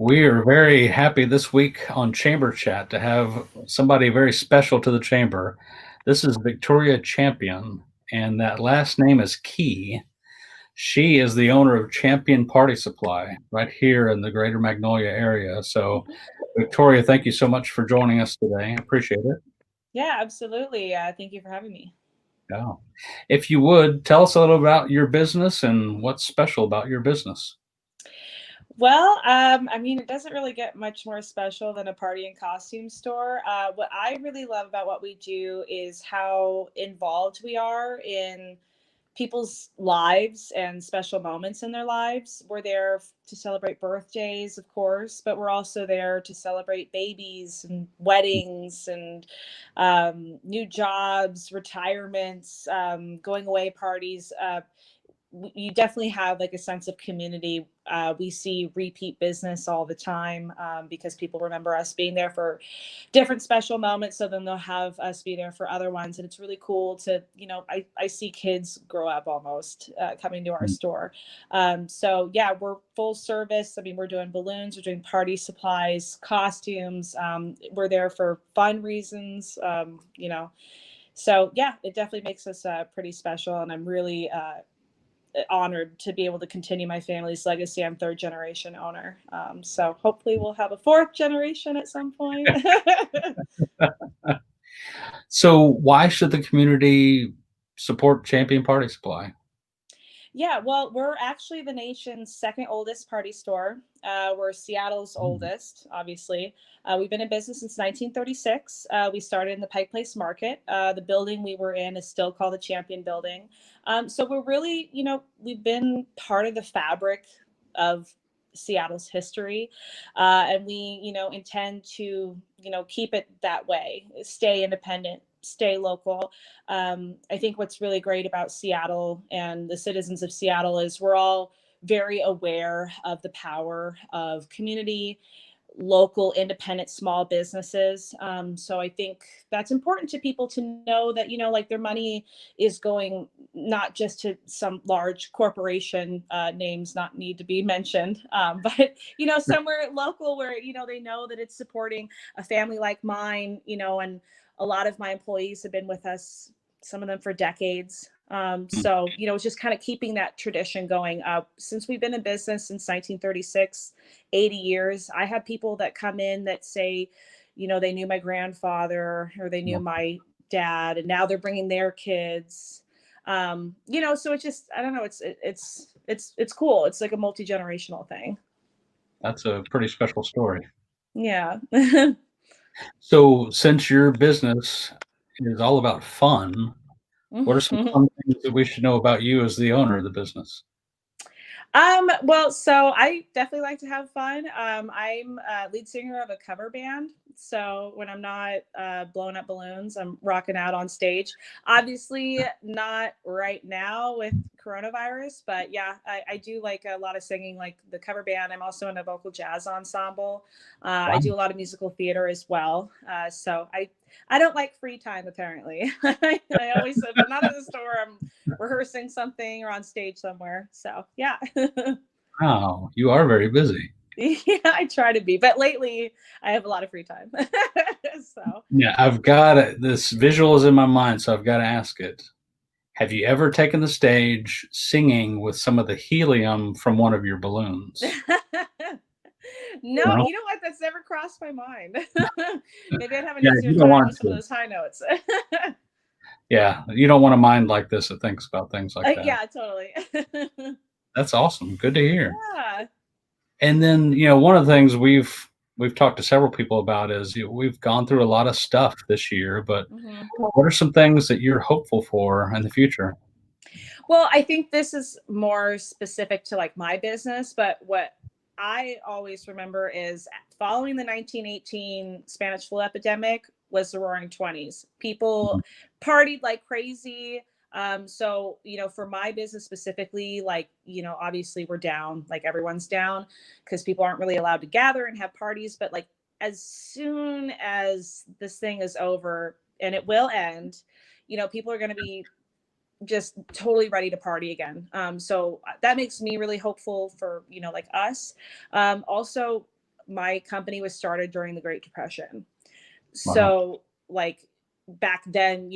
We are very happy this week on Chamber Chat to have somebody very special to the Chamber. This is Victoria Champion, and that last name is Key. She is the owner of Champion Party Supply right here in the greater Magnolia area. So, Victoria, thank you so much for joining us today. I appreciate it. Yeah, absolutely. Thank you for having me. Yeah. If you would, tell us a little about your business and what's special about your business. It doesn't really get much more special than a party and costume store. What I really love about what we do is how involved we are in people's lives and special moments in their lives. We're there to celebrate birthdays, of course, but we're also there to celebrate babies and weddings and new jobs, retirements, going away parties. You definitely have like a sense of community. We see repeat business all the time because people remember us being there for different special moments. So then they'll have us be there for other ones. And it's really cool to, I see kids grow up almost coming to our store. So yeah, we're full service. I mean, we're doing balloons, we're doing party supplies, costumes. We're there for fun reasons, So yeah, it definitely makes us pretty special. And I'm really, honored to be able to continue my family's legacy. I'm third generation owner. So hopefully we'll have a fourth generation at some point. So, why should the community support Champion Party Supply? Yeah, well, we're actually the nation's second oldest party store. We're Seattle's oldest, obviously. We've been in business since 1936. We started in the Pike Place Market. The building we were in is still called the Champion Building. So we're really, we've been part of the fabric of Seattle's history. And we, intend to, keep it that way, stay independent, stay local. I think what's really great about Seattle and the citizens of Seattle is we're all very aware of the power of community, local, independent, small businesses. So I think that's important to people to know that, like their money is going not just to some large corporation, names not need to be mentioned, but, somewhere local where, they know that it's supporting a family like mine, and a lot of my employees have been with us, some of them for decades. So, it's just kind of keeping that tradition going. Since we've been in business since 1936, 80 years, I have people that come in that say, they knew my grandfather or they knew my dad, and now they're bringing their kids. So it's just, I don't know, it's cool. It's like a multi-generational thing. That's a pretty special story. Yeah. So, since your business is all about fun, what are some fun things that we should know about you as the owner of the business? Well, so I definitely like to have fun. I'm lead singer of a cover band. So when I'm not blowing up balloons, I'm rocking out on stage. Obviously, not right now with coronavirus, but yeah, I do like a lot of singing, like the cover band. I'm also in a vocal jazz ensemble. I Wow. do a lot of musical theater as well. So I don't like free time apparently. I always, if I'm not at the store, I'm rehearsing something or on stage somewhere. So yeah. Wow, you are very busy. Yeah, I try to be, but lately I have a lot of free time. So Yeah, I've got it. This visual is in my mind, so I've got to ask it. Have you ever taken the stage singing with some of the helium from one of your balloons? no, No? you know what? That's never crossed my mind. Maybe I'd have an Yeah, easier you don't time want with some of to. those high notes. Yeah, you don't want a mind like this that thinks about things like that. Yeah, totally. That's awesome. Good to hear. Yeah. And then, one of the things we've talked to several people about is we've gone through a lot of stuff this year, but Mhm. what are some things that you're hopeful for in the future? Well, I think this is more specific to like my business, but what I always remember is following the 1918 Spanish flu epidemic was the roaring 20s. People partied like crazy. So, for my business specifically, like, obviously we're down, like everyone's down because people aren't really allowed to gather and have parties. But like as soon as this thing is over, and it will end, people are going to be just totally ready to party again. So that makes me really hopeful for, like us. Also, my company was started during the Great Depression. Wow. So, like, back then,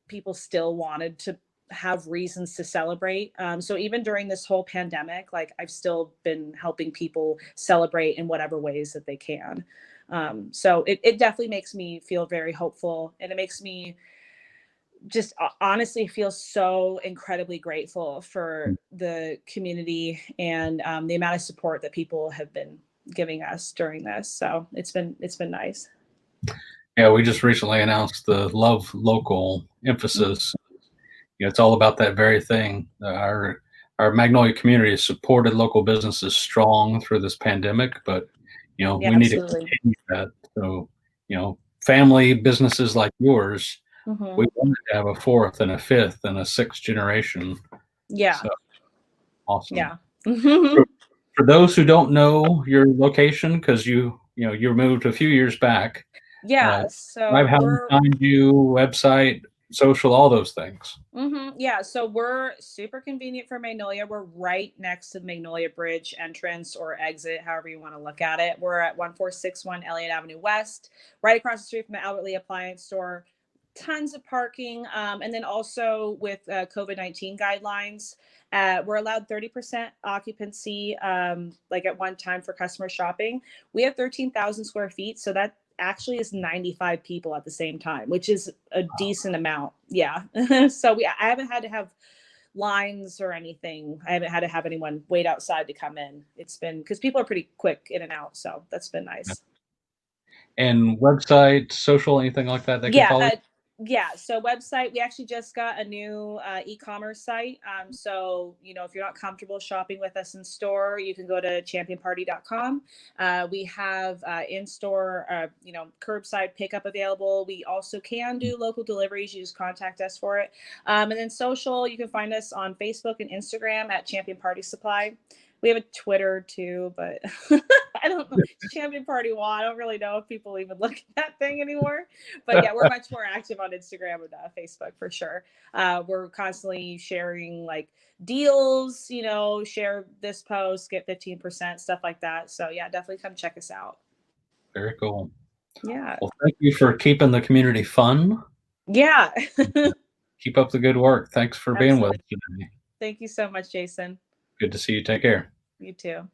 people still wanted to have reasons to celebrate. So even during this whole pandemic, like, I've still been helping people celebrate in whatever ways that they can. So it definitely makes me feel very hopeful, and it makes me just honestly feel so incredibly grateful for the community and the amount of support that people have been giving us during this. So it's been nice. Yeah, we just recently announced the Love Local Mhm. emphasis. It's all about that very thing. Our Magnolia community has supported local businesses strong through this pandemic, but Yeah, we need to absolutely. continue that. So, family businesses like yours, we Hmm. wanted to have a fourth and a fifth and a sixth generation. Yeah, So awesome. yeah. For, for those who don't know your location, because you moved a few years back, uh, Yeah, describe so how to we're find you, website, social, all those things. yeah, so we're super convenient for Magnolia. We're right next to the Magnolia Bridge entrance or exit, however you want to look at it. We're at 1461 Elliott Avenue West, right across the street from the Albert Lee Appliance Store. Tons of parking. And then also with COVID-19 guidelines, we're allowed 30% occupancy, like at one time for customer shopping. We have 13,000 square feet. So that actually is 95 people at the same time, which is a decent amount. Yeah. So I haven't had to have lines or anything. I haven't had to have anyone wait outside to come in. It's been because people are pretty quick in and out. So that's been nice. And website, social, anything like that they can Yeah, follow you? yeah. So website, we actually just got a new e-commerce site. So if you're not comfortable shopping with us in store, you can go to championparty.com. We have in-store, curbside pickup available. We also can do local deliveries. You just contact us for it. And then social, you can find us on Facebook and Instagram at Champion Party Supply. We have a Twitter too, but I don't know. It's Champion Party Wall. I don't really know if people even look at that thing anymore. But yeah, we're much more active on Instagram and Facebook for sure. We're constantly sharing like deals, share this post, get 15%, stuff like that. So yeah, definitely come check us out. Very cool. Yeah. Well, thank you for keeping the community fun. Yeah. Keep up the good work. Thanks for being with us Absolutely. today. Thank you so much, Jason. Good to see you. Take care. You too.